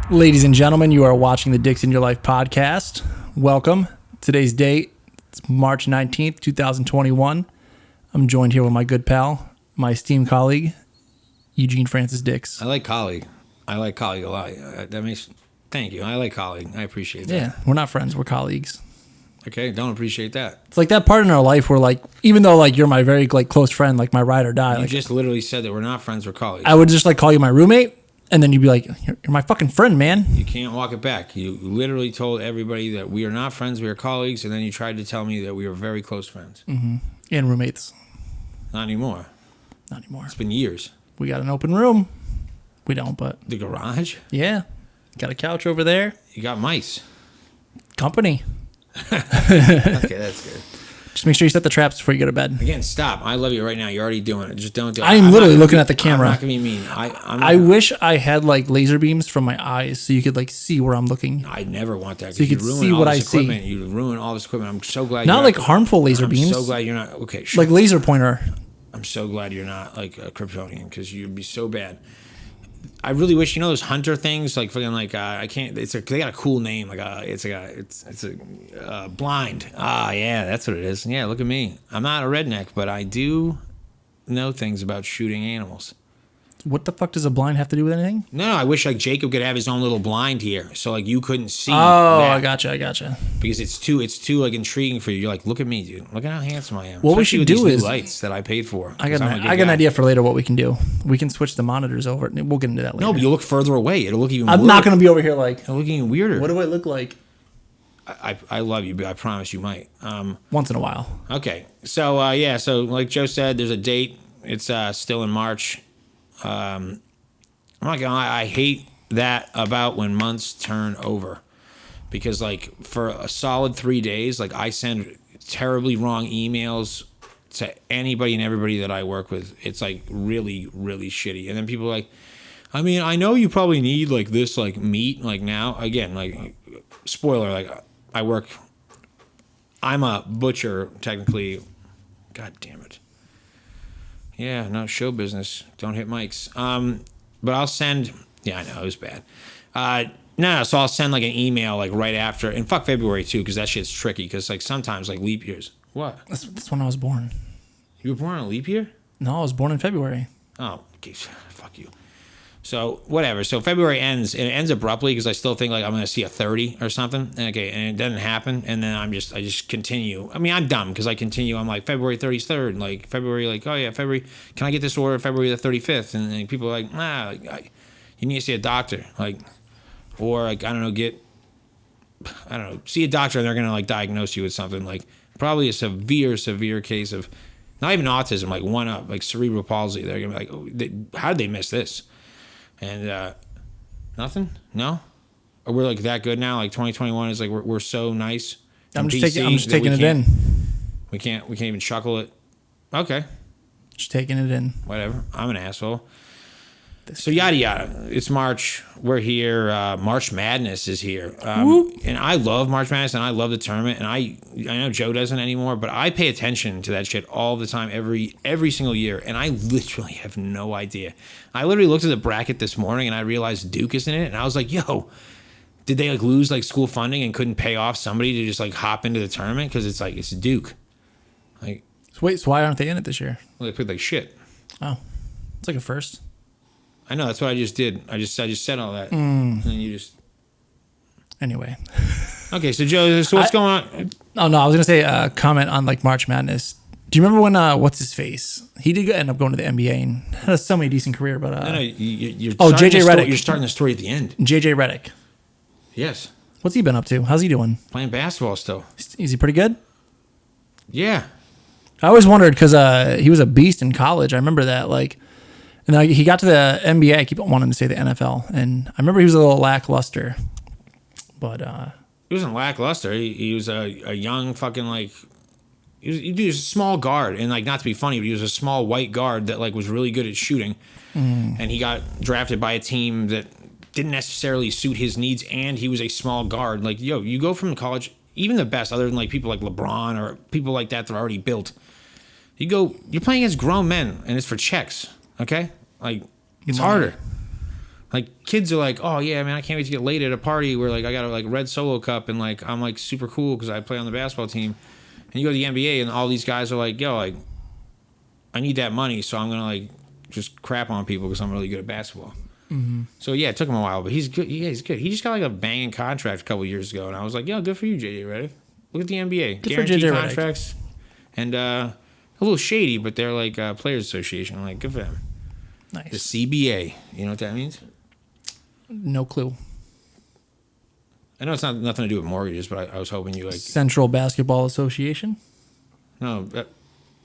Ladies and gentlemen, you are watching the Dicks in Your Life podcast. Welcome. Today's date, it's March 19th, 2021. I'm joined here with my good pal, my esteemed colleague, Eugene Francis Dix. I like colleague. I like colleague a lot. Thank you. I like colleague. I appreciate that. Yeah, we're not friends, we're colleagues. Okay, don't appreciate that. It's like that part in our life where, like, even though, like, you're my very, like, close friend, like my ride or die. You like, just literally said that we're not friends, we're colleagues. I would just, like, call you my roommate, and then you'd be like, you're my fucking friend, man. You can't walk it back. You literally told everybody that we are not friends, we are colleagues, and then you tried to tell me that we are very close friends. Mm-hmm. And roommates. Not anymore. Not anymore. It's been years. We got an open room. We don't, but... The garage? Yeah. Got a couch over there. You got mice. Company. Okay, that's good. Just make sure you set the traps before you go to bed. Again, stop. I love you right now. You're already doing it. Just don't do it. I'm literally looking at the camera. I'm not going to be mean. I wish I had, like, laser beams from my eyes so you could, like, see where I'm looking. I never want that. So you could see what I see. You ruin all this equipment. I'm so glad. Not, like, harmful laser beams. I'm so glad you're not. Okay, sure. Like laser pointer. I'm so glad you're not, like, a Kryptonian because you'd be so bad. I really wish, you know, those hunter things, like fucking, like, I can't. They got a cool name, like it's a blind. Ah, yeah, that's what it is. Yeah, look at me. I'm not a redneck, but I do know things about shooting animals. What the fuck does a blind have to do with anything? No, I wish, like, Jacob could have his own little blind here, so, like, you couldn't see. Oh, that. I gotcha. Because it's too like intriguing for you. You're like, look at me, dude. Look at how handsome I am. What Especially we should with do these is new lights that I paid for. I got an idea for later what we can do. We can switch the monitors over. We'll get into that later. No, but you'll look further away. It'll look even. I'm not going to be over here like. It'll look even weirder. What do I look like? I love you, but I promise you might. Once in a while. Okay, so yeah, so like Joe said, there's a date. It's still in March. I'm not gonna lie, I hate that about when months turn over, because, like, for a solid 3 days, like, I send terribly wrong emails to anybody and everybody that I work with. It's, like, really, really shitty. And then people are like, I mean, I know you probably need, like, this, like, meat, like, now. Again, like, spoiler, like, I'm a butcher, technically. God damn it. Yeah, no, show business. Don't hit mics. But I'll send... Yeah, I know, it was bad. No, so I'll send, like, an email, like, right after. And fuck February, too, because that shit's tricky. Because, like, sometimes, like, leap years... What? That's when I was born. You were born on a leap year? No, I was born in February. Oh, geez, fuck you. So, whatever. So, February ends, and it ends abruptly because I still think, like, I'm going to see a 30 or something. Okay, and it doesn't happen, and then I just continue. I mean, I'm dumb because I continue. I'm like, February 33rd, like, February, like, oh, yeah, February, can I get this order February the 35th? And then people are like, nah, you need to see a doctor. Like, or, like, I don't know, see a doctor, and they're going to, like, diagnose you with something, like, probably a severe case of, not even autism, like, one up, like, cerebral palsy. They're going to be like, oh, how did they miss this? And nothing? No? Or we're, like, that good now? Like, 2021 is like we're so nice. I'm just taking it in. We can't even chuckle it. Okay. Just taking it in. Whatever. I'm an asshole. So yada yada. It's March. We're here. March Madness is here. And I love March Madness, and I love the tournament. And I know Joe doesn't anymore, but I pay attention to that shit all the time, every single year. And I literally have no idea. I literally looked at the bracket this morning, and I realized Duke is in it, and I was like, yo, did they, like, lose, like, school funding and couldn't pay off somebody to just, like, hop into the tournament? Because it's like, it's Duke. Like, so why aren't they in it this year? Well, they played like shit. Oh, it's like a first. I know, that's what I just did. I just said all that. And then you just... Anyway. Okay, so Joe, so what's going on? Oh, no, I was going to say comment on, like, March Madness. Do you remember when, what's his face? He did end up going to the NBA and had a decent career, but... No, you're JJ Redick. You're starting the story at the end. JJ Redick. Yes. What's he been up to? How's he doing? Playing basketball still. Is he pretty good? Yeah. I always wondered because he was a beast in college. I remember that, like... And then he got to the NBA. I keep wanting to say the NFL. And I remember he was a little lackluster. But... He wasn't lackluster. He was a young fucking, like... He was a small guard. And, like, not to be funny, but he was a small white guard that, like, was really good at shooting. And he got drafted by a team that didn't necessarily suit his needs. And he was a small guard. Like, yo, you go from college... Even the best, other than, like, people like LeBron or people like that are already built. You're playing against grown men, and it's for checks. Okay? Like, it's harder. Like kids are like, oh yeah, man, I can't wait to get laid at a party where like I got a like red Solo cup and like I'm like super cool because I play on the basketball team. And you go to the NBA and all these guys are like, yo, like I need that money, so I'm gonna like just crap on people because I'm really good at basketball. Mm-hmm. So yeah, it took him a while, but he's good. Yeah, he's good. He just got like a banging contract a couple years ago, and I was like, yo, good for you, JJ Redick. Look at the NBA, Good guaranteed for JJ contracts, and a little shady, but they're like Players Association. I'm like, good for them. Nice. The CBA, you know what that means? No clue. I know it's not nothing to do with mortgages, but I was hoping you like Central Basketball Association. no.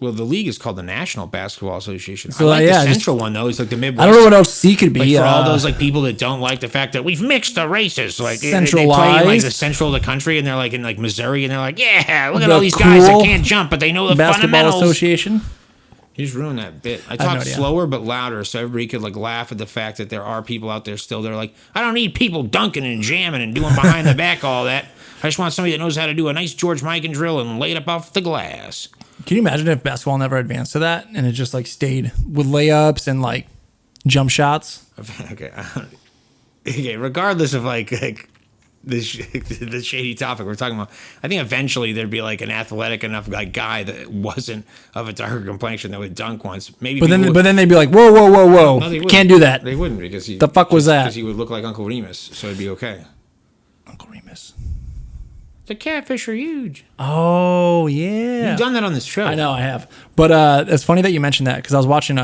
Well, the league is called the National Basketball Association. So, I like yeah, the Central one though. It's like the Midwest. I don't know what else C could be. Like for all those like people that don't like the fact that we've mixed the races, like they play in like centralized the central of the country, and they're like in like Missouri, and they're like, yeah, look at The all these guys that cool can't jump, but they know the Basketball fundamentals. Association. You just ruined that bit. I no talked idea. slower but louder, so everybody could like laugh at the fact that there are people out there still. They're like, I don't need people dunking and jamming and doing behind the back all that. I just want somebody that knows how to do a nice George Mikan drill and lay it up off the glass. Can you imagine if basketball never advanced to that and it just like stayed with layups and like jump shots? Okay. Okay. Regardless of like the shady topic we're talking about, I think eventually there'd be like an athletic enough like guy that wasn't of a darker complexion that would dunk once. Maybe. But then they'd be like, whoa, whoa, whoa, whoa! No, they wouldn't. Can't do that. They wouldn't because The fuck was that? Because he would look like Uncle Remus, so it'd be okay. Uncle Remus. The catfish are huge. Oh yeah. You've done that on this show. I know I have. But it's funny that you mentioned that because I was watching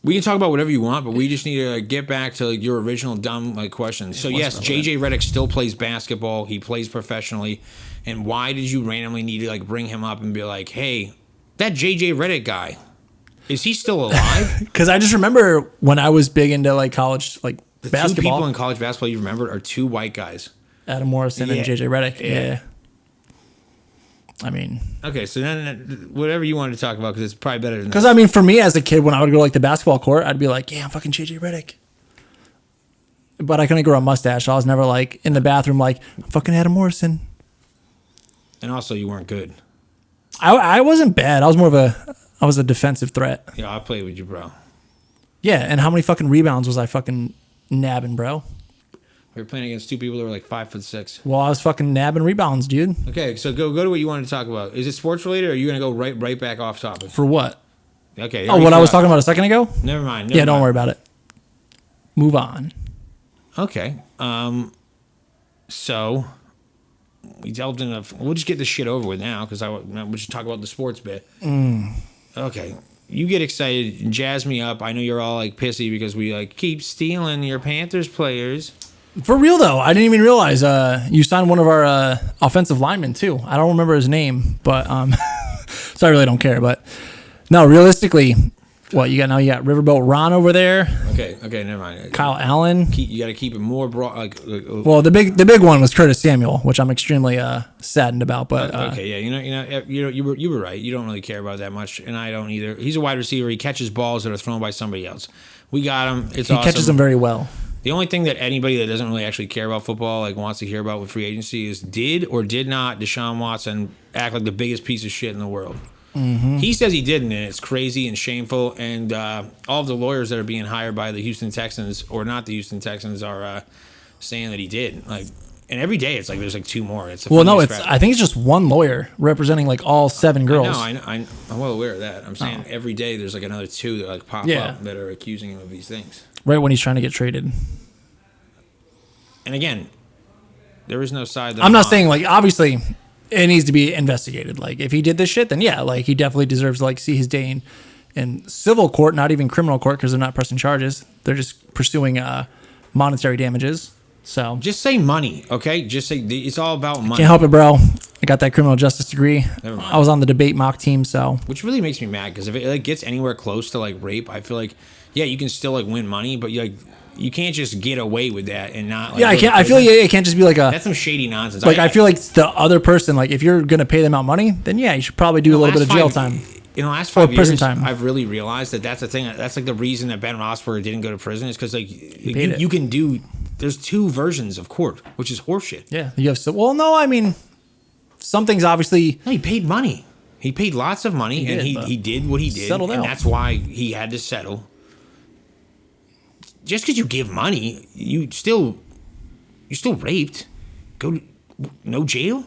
We can talk about whatever you want, but we just need to get back to like, your original dumb like questions. So yes, JJ Redick still plays basketball. He plays professionally. And why did you randomly need to like bring him up and be like, hey, that JJ Redick guy, is he still alive? because I just remember when I was big into like college like The basketball. two people in college basketball you remembered are two white guys. Adam Morrison and JJ Redick. Yeah. I mean, Okay, so then whatever you wanted to talk about, because it's probably better than because that. I mean, for me as a kid, when I would go like the basketball court, I'd be like, yeah, I'm fucking JJ Redick. But I couldn't grow a mustache. So I was never like in the bathroom like, I'm fucking Adam Morrison. And also, you weren't good. I wasn't bad. I was more of a defensive threat. Yeah, I'll play with you, bro. Yeah, and how many fucking rebounds was I fucking nabbing, bro? We were playing against two people that were like 5'6". Well, I was fucking nabbing rebounds, dude. Okay, so go to what you wanted to talk about. Is it sports related, or are you gonna go right back off topic? For what? Okay. Oh, what I was talking about a second ago? Never mind. Yeah, don't worry about it. Move on. Okay. So we delved into. We'll just get this shit over with now because we'll just talk about the sports bit. Okay. You get excited and jazz me up. I know you're all like pissy because we like keep stealing your Panthers players. For real though, I didn't even realize you signed one of our offensive linemen too. I don't remember his name, but so I really don't care. But no, realistically, what you got now? You got Riverboat Ron over there. Okay, never mind. Kyle Allen. You got to keep it more broad. Well, the big one was Curtis Samuel, which I'm extremely saddened about. But okay, yeah, you were right. You don't really care about that much, and I don't either. He's a wide receiver. He catches balls that are thrown by somebody else. We got him. It's he awesome. catches them very well. The only thing that anybody that doesn't really actually care about football like wants to hear about with free agency is did or did not Deshaun Watson act like the biggest piece of shit in the world? Mm-hmm. He says he didn't, and it's crazy and shameful. And all of the lawyers that are being hired by the Houston Texans or not the Houston Texans are saying that he did. Like, and every day it's like there's like two more. It's the funniest crap. I think it's just one lawyer representing like all 7 girls. I'm well aware of that. I'm saying every day there's like another 2 that like pop up that are accusing him of these things. Right when he's trying to get traded. And again, there is no side that I'm not saying like obviously it needs to be investigated. Like if he did this shit, then yeah, like he definitely deserves to like see his day in civil court, not even criminal court, because they're not pressing charges. They're just pursuing monetary damages. So just say money, okay? Just say it's all about money. Can't help it, bro. I got that criminal justice degree. Never mind. I was on the debate mock team, so which really makes me mad because if it like gets anywhere close to like rape, I feel like yeah, you can still like win money, but you can't just get away with that and not. Like, yeah, I can't. I feel like it can't just be like a. That's some shady nonsense. Like I feel like the other person, like if you're gonna pay them out money, then yeah, you should probably do a little bit of jail time. In the last 5 prison years, time. I've really realized that that's the thing. That's like the reason that Ben Roethlisberger didn't go to prison is because like you can do. There's 2 versions of court, which is horseshit. Yeah, you have so. Well, no, I mean, something's obviously. No, he paid money. He paid lots of money, and he did what he did, and that's why he had to settle. just because you give money, you still raped. No jail.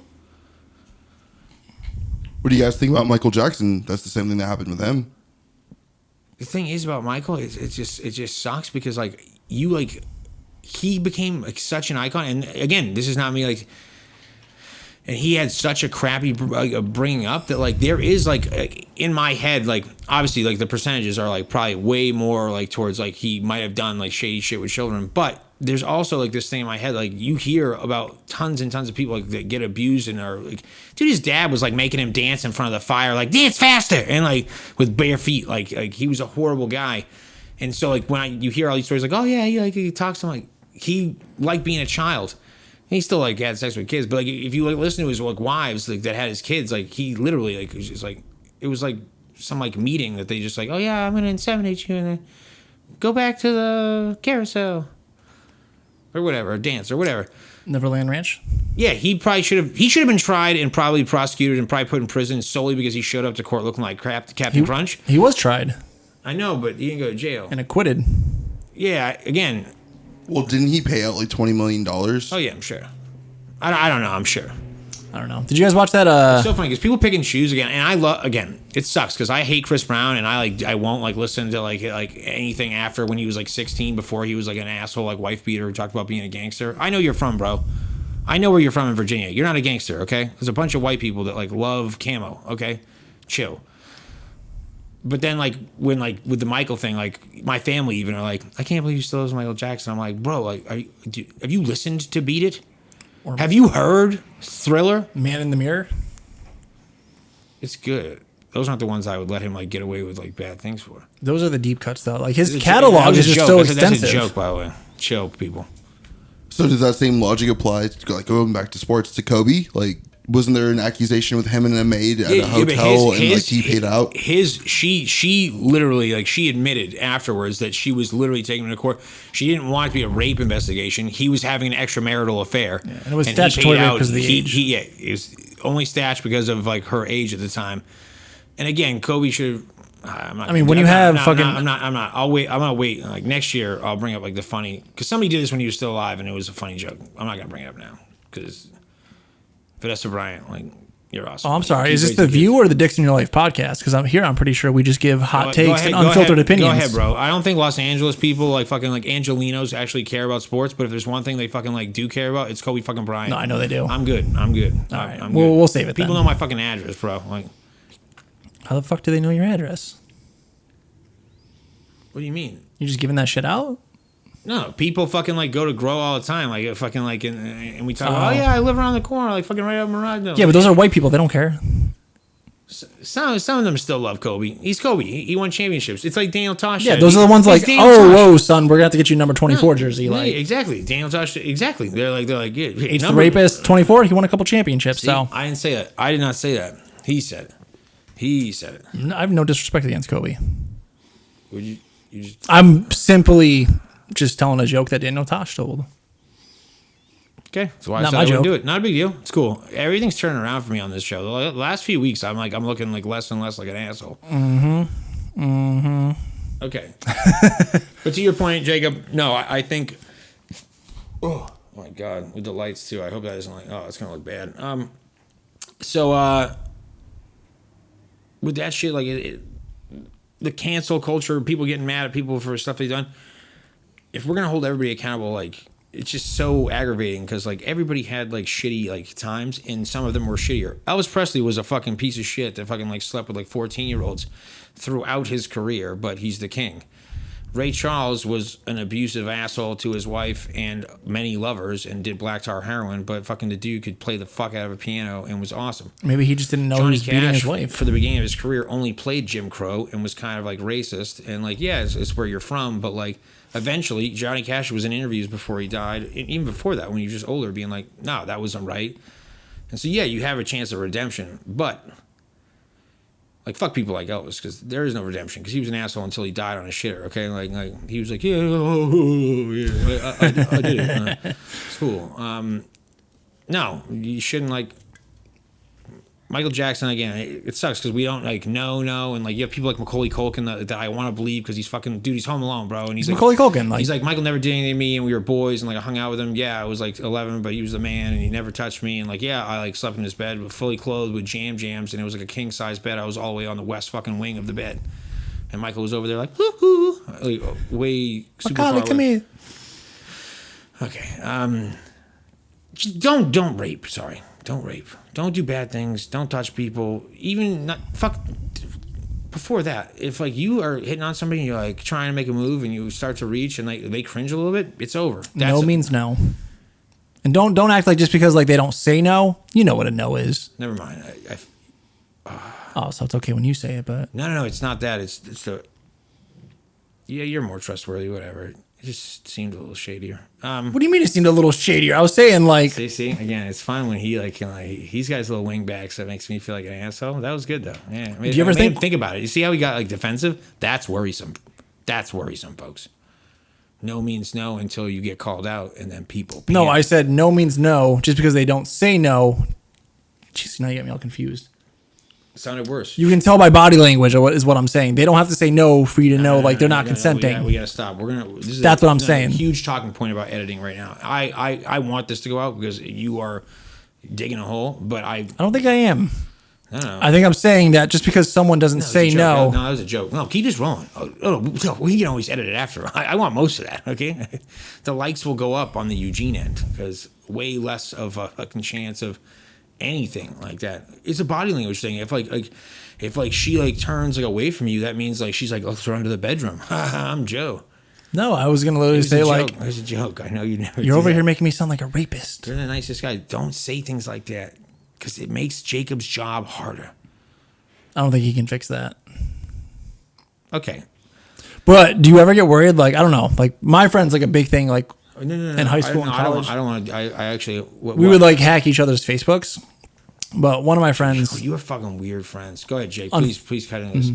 What do you guys think about Michael Jackson? That's the same thing that happened with him. The thing is about Michael, it just sucks because like he became like such an icon, and again, this is not me like. And he had such a crappy bringing up that like there is like in my head like obviously like the percentages are like probably way more like towards like he might have done like shady shit with children, but there's also like this thing in my head like you hear about tons and tons of people like that get abused and are like, dude, his dad was like making him dance in front of the fire like dance faster and like with bare feet like he was a horrible guy, and so like when you hear all these stories like oh yeah he talks to him like he liked being a child. He still like had sex with kids, but like if you like listen to his like wives like that had his kids, like he literally like was just like it was like some like meeting that they just like, oh yeah, I'm gonna inseminate you and then go back to the carousel or whatever, or dance or whatever. Neverland Ranch. Yeah, he should have been tried and probably prosecuted and probably put in prison solely because he showed up to court looking like crap to Captain Crunch. He was tried. I know, but he didn't go to jail And acquitted. Yeah, again. Well, didn't he pay out like $20 million? Oh yeah, I'm sure. I don't know. I'm sure. I don't know. Did you guys watch that? It's so funny because people pick and choose again, and I love again. It sucks because I hate Chris Brown, and I won't like listen to like anything after when he was like 16 before he was like an asshole like wife beater who talked about being a gangster. I know you're from, bro. I know where you're from in Virginia. You're not a gangster, okay? There's a bunch of white people that like love camo, okay? Chill. But then, like, when, like, with the Michael thing, like, my family even are like, I can't believe you still listen to Michael Jackson. I'm like, bro, like, have you listened to Beat It? Or have you heard Thriller? Man in the Mirror? It's good. Those aren't the ones I would let him, like, get away with, like, bad things for. Those are the deep cuts, though. Like, his catalog is just so extensive. That's a joke, by the way. Chill, people. So does that same logic apply, like, going back to sports, to Kobe? Like, wasn't there an accusation with him and a maid at a hotel and like he paid out? She literally like she admitted afterwards that she was literally taking him to court. She didn't want it to be a rape investigation. He was having an extramarital affair. Yeah, and it was statutory because of the age. It was only statch because of like her age at the time. And again, Kobe should. I'm not, when you have fucking. I'm not. I'll wait. I'm gonna wait. Like next year, I'll bring up like the funny because somebody did this when he was still alive and it was a funny joke. I'm not gonna bring it up now because. Vanessa Bryant, like, you're awesome. Oh, I'm sorry. Is this the View or the Dicks in Your Life podcast? Because I'm pretty sure we just give hot takes and unfiltered opinions. Go ahead, bro. I don't think Los Angeles people, like fucking like Angelinos, actually care about sports. But if there's one thing they fucking like do care about, it's Kobe fucking Bryant. No, I know they do. I'm good. All right. We'll save it. People know my fucking address, bro. Like, how the fuck do they know your address? What do you mean? You just giving that shit out? No, people fucking like go to Grow all the time, like fucking like, and we talk about, oh yeah, I live around the corner, like fucking right up Mirage. Yeah, but those are white people; they don't care. Some of them still love Kobe. He's Kobe. He won championships. It's like Daniel Tosh. Yeah, those are the ones like, whoa, son, we're gonna have to get you number 24 jersey. Like, exactly, Daniel Tosh. Exactly. They're like, yeah. He's the rapist. 24. He won a couple championships. See, so I didn't say that. I did not say that. He said it. He said it. I have no disrespect against Kobe. Would you just... I'm simply just telling a joke that Daniel Tosh told. Okay, that's why I said I wouldn't do it. Not a big deal. It's cool. Everything's turning around for me on this show. The last few weeks, I'm looking like less and less like an asshole. Okay. But to your point, Jacob, no, I think. Oh my God, with the lights too. I hope that isn't like. Oh, it's gonna look bad. So with that shit, like the cancel culture, people getting mad at people for stuff they've done. If we're gonna hold everybody accountable, like it's just so aggravating because like everybody had like shitty like times and some of them were shittier. Elvis Presley was a fucking piece of shit that fucking like slept with like 14-year-olds throughout his career, but he's the king. Ray Charles was an abusive asshole to his wife and many lovers and did black tar heroin, but fucking the dude could play the fuck out of a piano and was awesome. Maybe he just didn't know he was beating his wife. For the beginning of his career, only played Jim Crow and was kind of like racist and like, yeah, it's where you're from, but like eventually Johnny Cash was in interviews before he died, and even before that when he was just older, being like, no, that wasn't right. And so yeah, you have a chance of redemption, but like fuck people like Elvis because there is no redemption because he was an asshole until he died on a shitter. Okay, like he was like, yeah, I did it. It's cool. No, you shouldn't like. Michael Jackson, again, it sucks because we don't like know, and like you have people like Macaulay Culkin that I want to believe because he's fucking dude. He's home alone, bro, and he's like, Macaulay Culkin. Like, he's like Michael never did anything to me, and we were boys, and like I hung out with him. Yeah, I was like 11, but he was the man, and he never touched me, and like yeah, I like slept in his bed, fully clothed with jams, and it was like a king size bed. I was all the way on the west fucking wing of the bed, and Michael was over there like woo like way super far away. come here. Okay, just don't rape. Sorry. Don't rape. Don't do bad things. Don't touch people. Even not fuck. Before that, if like you are hitting on somebody and you're like trying to make a move and you start to reach and like they cringe a little bit, it's over. No means no. And don't act like just because like they don't say no, you know what a no is. Never mind. Oh, so it's okay when you say it, but no, it's not that. It's the. Yeah, you're more trustworthy. Whatever. It just seemed a little shadier. What do you mean it seemed a little shadier? I was saying like... See, again, it's fun when he like he's got his little wingback, so it makes me feel like an asshole. That was good though. Yeah. Do you ever think about it? You see how he got like defensive? That's worrisome. That's worrisome, folks. No means no until you get called out, and then people. No, I said no means no just because they don't say no. Jeez, now you got me all confused. It sounded worse. You can tell by body language is what I'm saying. They don't have to say no for you to know like they're not consenting. We gotta stop. That's what I'm saying. Huge talking point about editing right now. I want this to go out because you are digging a hole, but I don't think I am. No. I think I'm saying that just because someone doesn't say no. No, that was a joke. No, keep this rolling. We can always edit it after. I want most of that, okay? The likes will go up on the Eugene end because way less of a fucking chance of anything like that. It's a body language thing. If she like turns like away from you, that means like she's like, let's run to the bedroom. I'm Joe. No, I was gonna literally say like, it was a joke. I know you never. You're over here making me sound like a rapist. You're the nicest guy. Don't say things like that because it makes Jacob's job harder. I don't think he can fix that. Okay. But do you ever get worried? Like, I don't know. Like my friend's like a big thing. Like no. In high school and college. I don't want to. I actually. We would like hack each other's Facebooks. But one of my friends. You are fucking weird friends. Go ahead, Jake. Please cut in this.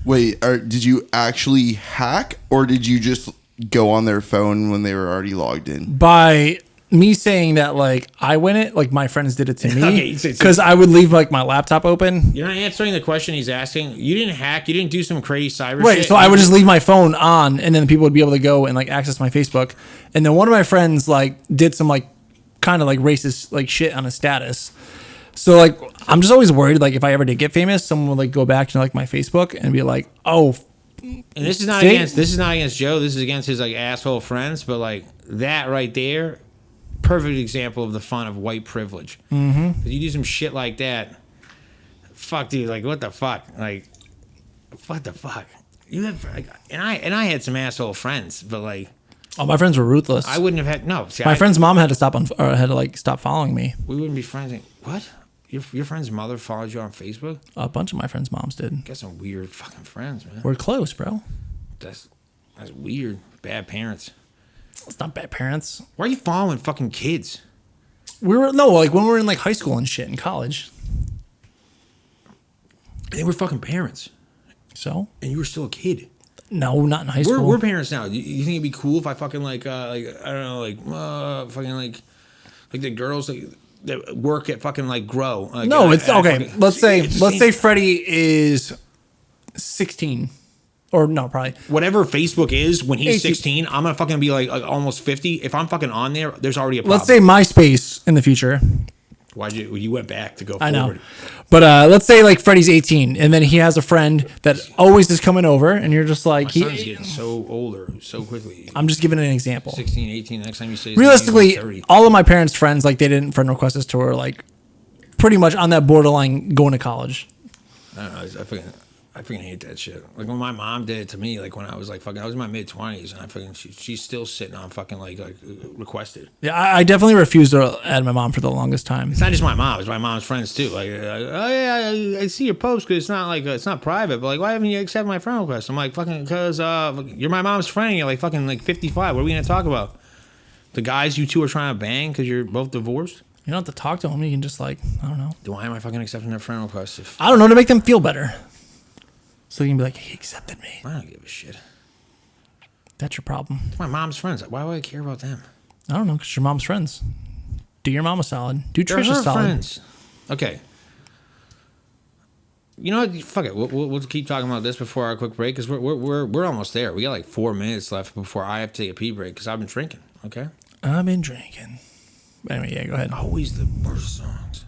Wait, did you actually hack or did you just go on their phone when they were already logged in? By me saying that, like, I win it, like my friends did it to me. Okay, because I would leave like my laptop open. You're not answering the question he's asking. You didn't hack. You didn't do some crazy cyber shit. Right, so I would just leave my phone on and then people would be able to go and like access my Facebook. And then one of my friends like did some like kind of like racist like shit on his status. So like I'm just always worried like if I ever did get famous, someone would like go back to like my Facebook and be like, "Oh." And this is not against Joe. This is against his like asshole friends, but like that right there, perfect example of the fun of white privilege. Mm-hmm. You do some shit like that, fuck, dude. Like what the fuck? Like what the fuck? You have like, and I had some asshole friends, but like. Oh, my friends were ruthless. I wouldn't have had no. See, my friend's mom had to stop following me. We wouldn't be friends. What? Your friend's mother followed you on Facebook? A bunch of my friends' moms did. Got some weird fucking friends, man. We're close, bro. That's weird. Bad parents. It's not bad parents. Why are you following fucking kids? Like when we were in like high school and shit in college. They were fucking parents. So? And you were still a kid. No, not in high school. We're parents now. You think it'd be cool if I fucking like I don't know fucking like the girls that work at fucking like Grow. Like, no, it's okay. Let's say Freddie is 16, or no, probably whatever Facebook is when he's 16. I'm gonna fucking be like almost 50. If I'm fucking on there, there's already a problem. Let's say MySpace in the future. Why'd you went back to go forward? I know. But let's say like Freddie's 18 and then he has a friend that always is coming over and you're just like... My son's getting so older so quickly. I'm just giving an example. 16, 18, next time you say... Realistically, all of my parents' friends, like they didn't friend request us to were like pretty much on that borderline going to college. I don't know. I freaking hate that shit. Like when my mom did it to me, like when I was like fucking, I was in my mid-20s, and I fucking she's still sitting on fucking like requested. Yeah, I definitely refused to add my mom for the longest time. It's not just my mom; it's my mom's friends too. Like, oh yeah, I see your post because it's not like it's not private, but like, why haven't you accepted my friend request? I'm like, fucking, because you're my mom's friend. And you're like fucking like 55. What are we gonna talk about? The guys you two are trying to bang because you're both divorced. You don't have to talk to them. You can just like, I don't know. Why am I fucking accepting their friend request? I don't know, to make them feel better. So you can be like, he accepted me. I don't give a shit. That's your problem. It's my mom's friends. Why would I care about them? I don't know, because your mom's friends. Do your mom a solid. Do Trish a solid. Friends. Okay. You know what? Fuck it. We'll keep talking about this before our quick break because we're almost there. We got like 4 minutes left before I have to take a pee break because I've been drinking. Okay. I've been drinking. Anyway, yeah, go ahead. Always the worst songs.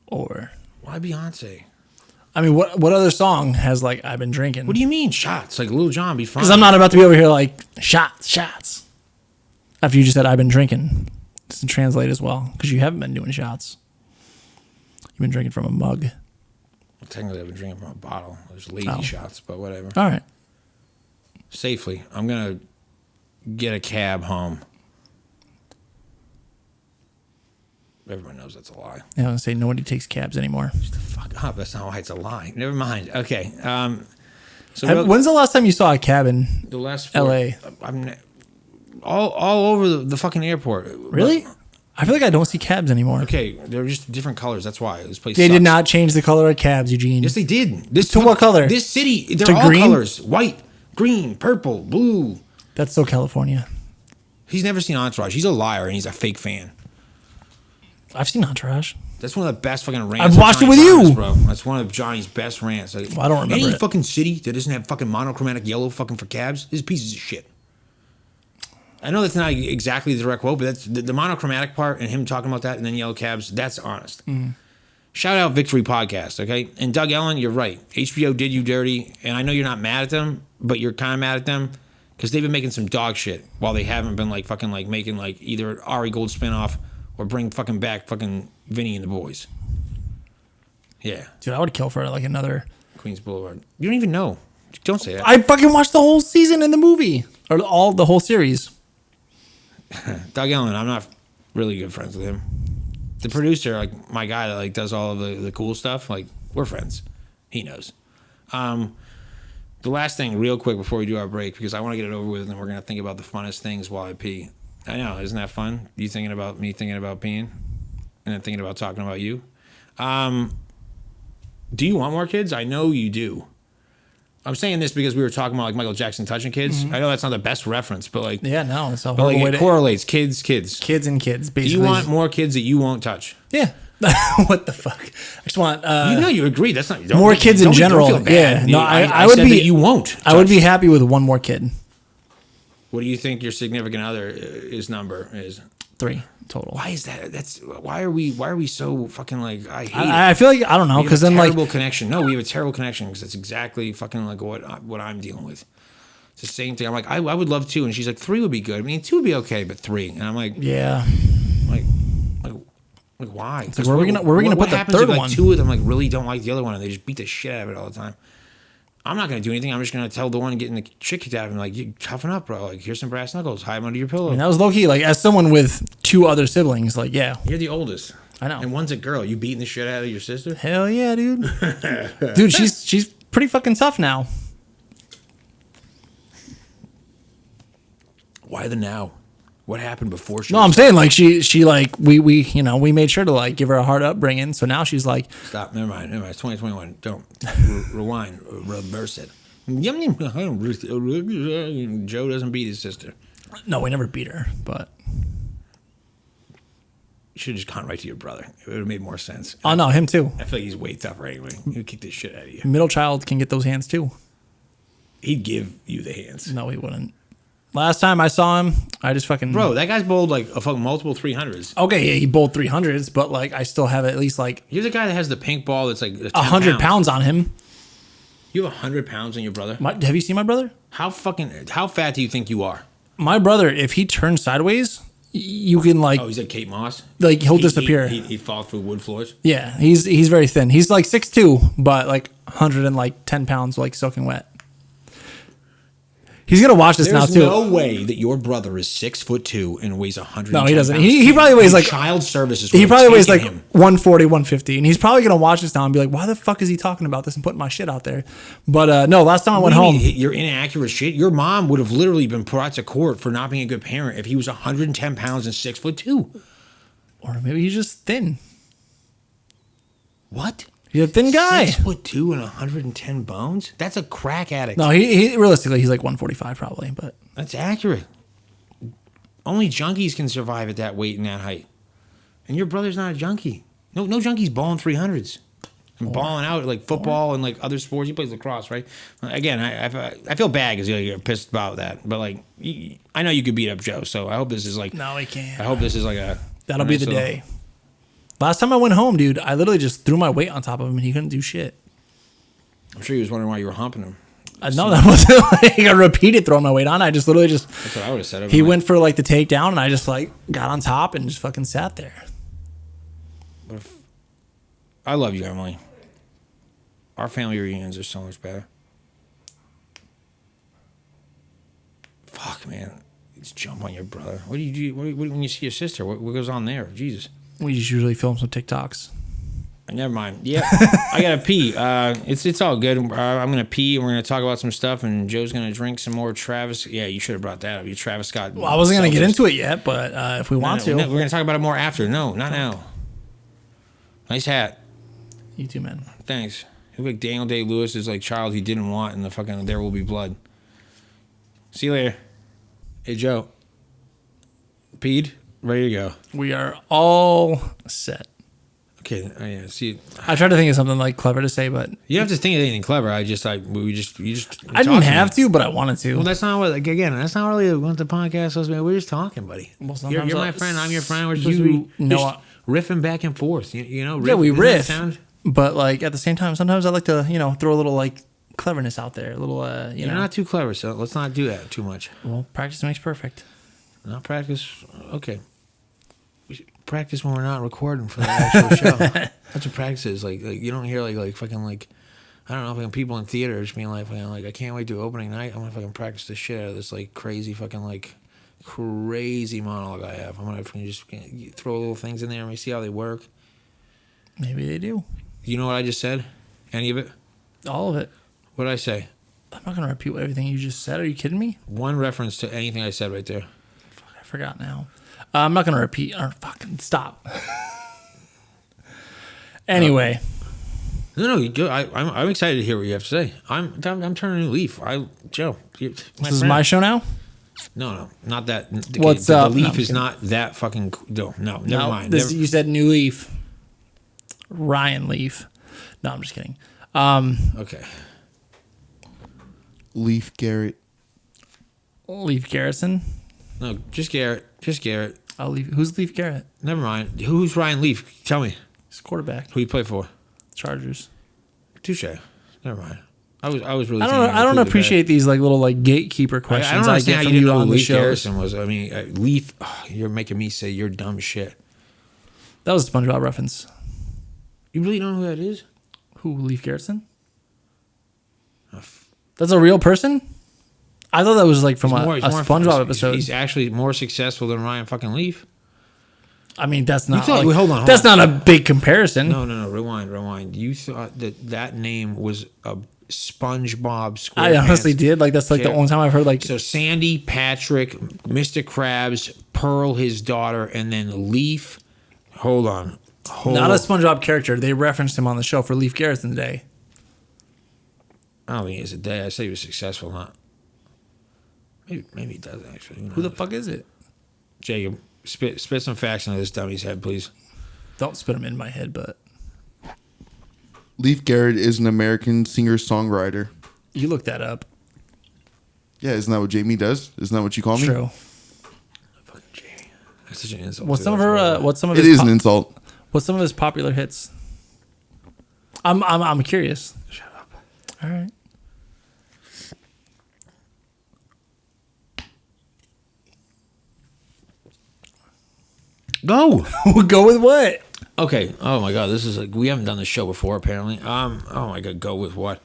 Or why Beyonce? I mean, what other song has like I've been drinking? What do you mean shots? Like Lil Jon be fine. Because I'm not about to be over here like shots. After you just said I've been drinking, it doesn't translate as well because you haven't been doing shots. You've been drinking from a mug. Well, technically, I've been drinking from a bottle. There's lazy shots, but whatever. All right. Safely. I'm gonna get a cab home. Everyone knows that's a lie. Yeah, I was gonna say nobody takes cabs anymore. Shut the fuck up. That's not why it's a lie. Never mind. Okay. So when's the last time you saw a cab in the last L.A.? I'm all over the fucking airport. Really? But, I feel like I don't see cabs anymore. okay, they're just different colors. That's why this place. They sucks. did not change the color of cabs, Eugene. Yes, they did. This To what color? This city, they're To all green? colors: white, green, purple, blue. That's so California. He's never seen Entourage. He's a liar and he's a fake fan. I've seen Entourage. That's one of the best fucking rants. I've of watched it Johnny with you. Thomas, bro. That's one of Johnny's best rants. Like, Well, I don't remember any it. fucking city that doesn't have fucking monochromatic yellow fucking for cabs is pieces of shit. I know that's not exactly the direct quote, but that's the monochromatic part and him talking about that and then yellow cabs. That's honest. Shout out Victory Podcast, okay? And Doug Ellen, you're right. HBO did you dirty, and I know you're not mad at them, but you're kind of mad at them because they've been making some dog shit while they haven't been like fucking like making like either an Ari Gold spinoff or bring fucking back fucking Vinny and the Boys. Yeah. Dude, I would kill for like another. Queens Boulevard. You don't even know. Don't say that. I fucking watched the whole season in the movie. Or the whole series. Doug Ellen, I'm not really good friends with him. The producer, like my guy that like does all of the cool stuff, like we're friends. He knows. The last thing, real quick before we do our break, because I want to get it over with, and then we're gonna think about the funnest things while I pee. I know, isn't that fun? You thinking about me thinking about peeing, and then thinking about talking about you. Do you want more kids? I know you do. I'm saying this because we were talking about like Michael Jackson touching kids. I know that's not the best reference, but like Yeah, no, it's a but like horrible way it to correlates kids. kids and kids. Do Basically, you want more kids that you won't touch? Yeah. What the fuck? I just want You know you agree. That's not don't more make- kids don't in be- general. Don't feel bad. Yeah, no, I would said be. that you won't. I would touch. be happy with one more kid. What do you think your significant other number is? 3 total. Why is that? That's why are we so fucking like I hate it. I feel like I don't know We have because a then like terrible connection. No, we have a terrible connection because that's exactly fucking like what I'm dealing with. It's the same thing. I'm like I would love 2, and she's like 3 would be good. I mean 2 would be okay, but 3, and I'm like yeah. like why? like, where are we gonna put the happens third if, like, one? 2 of them like really don't like the other one and they just beat the shit out of it all the time? I'm not gonna do anything. I'm just gonna tell the one getting the shit kicked out of him like, you toughen up, bro. Like here's some brass knuckles. Hide them under your pillow. And that was low key. Like as someone with 2 other siblings, like yeah, You're the oldest. I know. And one's a girl. You beating the shit out of your sister? hell yeah, dude. Dude, she's pretty fucking tough now. Why the now? What happened before she? No, I'm saying like she like we we made sure to like give her a hard upbringing. So now she's like Stop. Never mind. It's 2021. Don't rewind. Reverse it. Joe doesn't beat his sister. no, we never beat her, but You should have just gone right to your brother. It would have made more sense. oh no, him too. I feel like he's way tougher anyway. He'd kick the shit out of you. Middle child can get those hands too. He'd give you the hands. No, he wouldn't. Last time I saw him, I just fucking Bro, that guy's bowled like a fucking multiple 300s. Okay, yeah, he bowled 300s, but like I still have at least like You're the guy that has the pink ball that's like 100 pounds on him. You have 100 pounds on your brother? Have you seen my brother? How fat do you think you are? My brother, if he turns sideways, you can like Oh, he's like Kate Moss? like he'll disappear. He'd fall through wood floors? Yeah, he's very thin. He's like 6'2", but like 110 pounds, like soaking wet. He's gonna watch this now There's too. no way that your brother is 6'2" and weighs 100. No, he doesn't. He probably weighs like child services. he probably weighs like him. 140, 150, and he's probably gonna watch this now and be like, "Why the fuck is he talking about this and putting my shit out there?" But no, last time I went home, You're inaccurate shit. Your mom would have literally been brought to court for not being a good parent if he was 110 pounds and 6'2". or maybe he's just thin. What? He's a thin guy. 6'2" and 110 bones? That's a crack addict. No, he realistically he's like 145 probably, but That's accurate. Only junkies can survive at that weight and that height. And your brother's not a junkie. No junkie's balling 300s. and balling out like football and like other sports. He plays lacrosse, right? Again, I feel bad because you're pissed about that, but like I know you could beat up Joe, so I hope this is like No, he can't. I hope this is like that'll be the day. Last time I went home, dude, I literally just threw my weight on top of him and he couldn't do shit. I'm sure he was wondering why you were humping him. No, that wasn't like a repeated throwing my weight on. I just literally just. That's what I would have said. He went for like the takedown, and I just like got on top and just fucking sat there. I love you, Emily. Our family reunions are so much better. Fuck, man. Just jump on your brother. What do you do? What when you see your sister? What goes on there? Jesus. We just usually film some TikToks. Never mind. Yeah, I gotta pee. It's all good. I'm gonna pee, and we're gonna talk about some stuff. And Joe's gonna drink some more Travis. Yeah, you should have brought that up. You Travis Scott. Well, I wasn't gonna get into it yet, but if we want to, we're gonna talk about it more after. No, not now. Nice hat. You too, man. Thanks. You look like Daniel Day-Lewis is like child he didn't want in the fucking There Will Be Blood. See you later. Hey Joe. Peed. Ready to go. We are all set. Okay, yeah. See, I tried to think of something like clever to say, but you don't have to think of anything clever. I just I didn't have to, but I wanted to. Well, that's not what. Like, again, that's not really what the podcast is supposed to be. We're just talking, buddy. Well, you're my friend. I'm your friend. We're supposed to be riffing back and forth. You know. Yeah, we riff. But like at the same time, sometimes I like to throw a little like cleverness out there. A little You're not too clever, so let's not do that too much. Well, practice makes perfect. Not practice. Okay. Practice when we're not recording for the actual show. That's what practice is. Like you don't hear like fucking like I don't know, fucking people in theaters being like I can't wait to opening night. I'm gonna fucking practice the shit out of this like crazy fucking like crazy monologue I have. I'm gonna just throw little things in there and we see how they work. Maybe they do. You know what I just said? Any of it? All of it. What did I say? I'm not gonna repeat everything you just said. Are you kidding me? One reference to anything I said right there. Fuck, I forgot now. I'm not going to repeat. Or fucking stop. Anyway. No, I'm excited to hear what you have to say. I'm turning a new leaf. Joe. This is my show now? No, not that. What's up? The leaf is not that fucking. No, never mind. You said new leaf. Ryan Leaf. No, I'm just kidding. Okay. Leif Garrett. Leif Garrison? No, just Garrett. Who's Leif Garrett? Never mind. Who's Ryan Leaf? Tell me. He's quarterback. Who you play for? Chargers. Touche. Never mind. I was really. I don't appreciate these like little like gatekeeper questions. I don't understand get how from you didn't know on who the Leif shows. Garrison was. I mean, Leaf. Oh, you're making me say you're dumb shit. That was a SpongeBob reference. You really don't know who that is? Who, Leif Garrison? That's a real person? I thought that was like from a SpongeBob episode. He's actually more successful than Ryan fucking Leaf. I mean, that's not. Hold on. That's not a big comparison. No. Rewind. You thought that name was a SpongeBob SquarePants. I honestly did. Like that's like the only time I've heard like. So Sandy, Patrick, Mr. Krabs, Pearl, his daughter, and then Leaf. Hold on. Not a SpongeBob character. They referenced him on the show for Leif Garrison Day. I don't think it's a day. I say he was successful, not. Maybe he does actually. Who the fuck is it? Jacob, spit some facts into this dummy's head, please. Don't spit them in my head, but. Leif Garrett is an American singer-songwriter. You look that up. Yeah, isn't that what Jamie does? Isn't that what you call me? True. Fucking Jamie. That's such an insult. What's some of it his is an insult. What's some of his popular hits? I'm curious. Shut up. All right. Go. Go with what? Okay. Oh my God. This is like we haven't done this show before apparently. Oh my God. Go with what?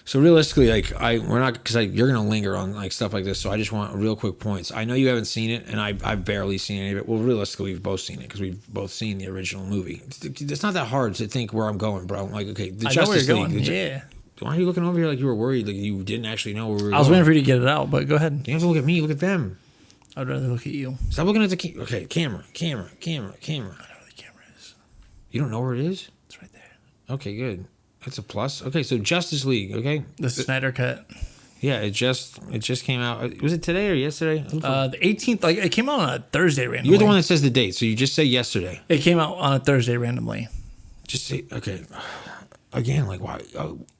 So realistically, like we're not because you're gonna linger on like stuff like this. So I just want real quick points. I know you haven't seen it, and I've barely seen any of it. Well, realistically, we've both seen it because we've both seen the original movie. It's not that hard to think where I'm going, bro. Like, okay, the Justice League. Yeah. Why are you looking over here like you were worried? Like you didn't actually know where we were going? I was waiting for you to get it out, but go ahead. You don't have to look at me. Look at them. I'd rather look at you. Stop looking at the camera. I know where the camera is. You don't know where it is? It's right there. Okay, good. That's a plus. Okay, so Justice League. Okay, the Snyder Cut. Yeah, it just came out. Was it today or yesterday? The 18th. Like it came out on a Thursday randomly. You're the one that says the date, so you just say yesterday. It came out on a Thursday randomly. just say, okay, again, like why?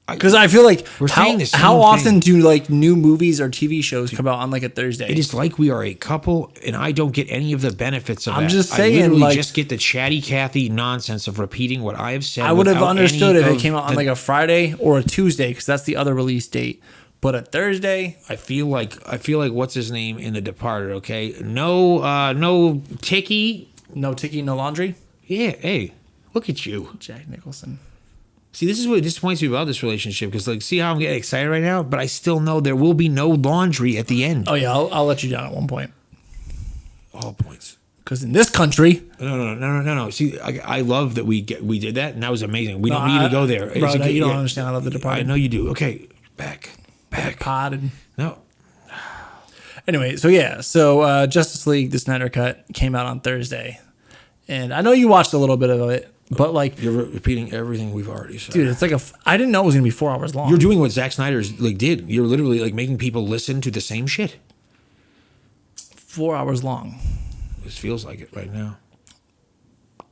Because I feel like we're saying the same how often thing. do like new movies or TV shows come out on like a Thursday? It is like we are a couple, and I don't get any of the benefits of that. I'm just saying, I literally like, just get the chatty Cathy nonsense of repeating what I have said. I would have without understood any if it of came out on the- like a Friday or a Tuesday, because that's the other release date. But a Thursday, I feel like what's his name in The Departed? Okay, no Tickee. no Tickee, no laundry. Yeah, hey, look at you. Jack Nicholson. See, this is what disappoints me about this relationship, because like, see how I'm getting excited right now, but I still know there will be no laundry at the end. Oh yeah, I'll let you down at one point. All points. Because in this country, No. See, I love that we did that, and that was amazing. We don't need to go there. Bro, you don't understand. I love The Departed. I know you do. Okay, back. Pod and No. anyway, so Justice League, the Snyder Cut, came out on Thursday, and I know you watched a little bit of it, but like, You're repeating everything we've already said. dude, it's like I didn't know it was gonna be 4 hours long. You're doing what Zack Snyder's like did. You're literally like making people listen to the same shit. 4 hours long. This feels like it right now.